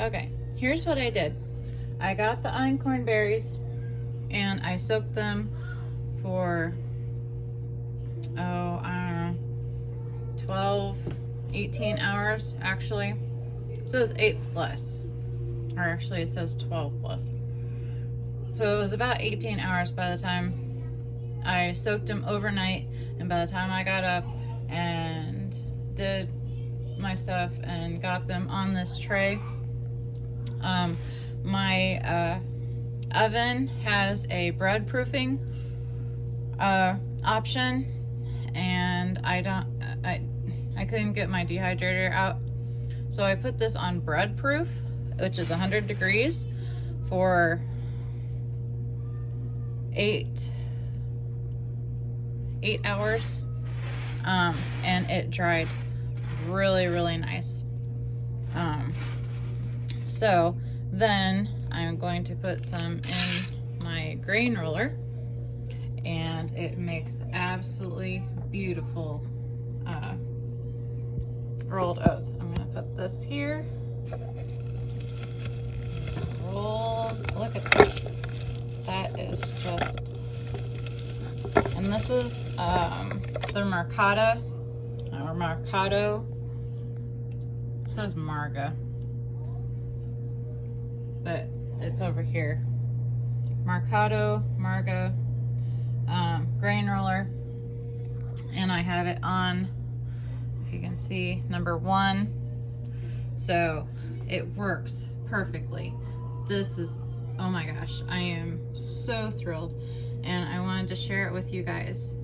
Okay, here's what I did. I got the einkorn berries and I soaked them for, I don't know, 12, 18 hours actually. It says 8 plus, or actually it says 12 plus. So it was about 18 hours by the time I soaked them overnight, and by the time I got up and did my stuff and got them on this tray, my oven has a bread proofing option, and I couldn't get my dehydrator out, so I put this on bread proof, which is 100 degrees for 8 hours, and it dried really nice. So then I'm going to put some in my grain roller, and it makes absolutely beautiful rolled oats. I'm gonna put this here. Look at this. That is just, and this is the Mercato, or Mercato. It says Marga, but it's over here. Mercato, Marga, grain roller, and I have it on, if you can see, number 1. So it works perfectly. This is, oh my gosh, I am so thrilled, and I wanted to share it with you guys.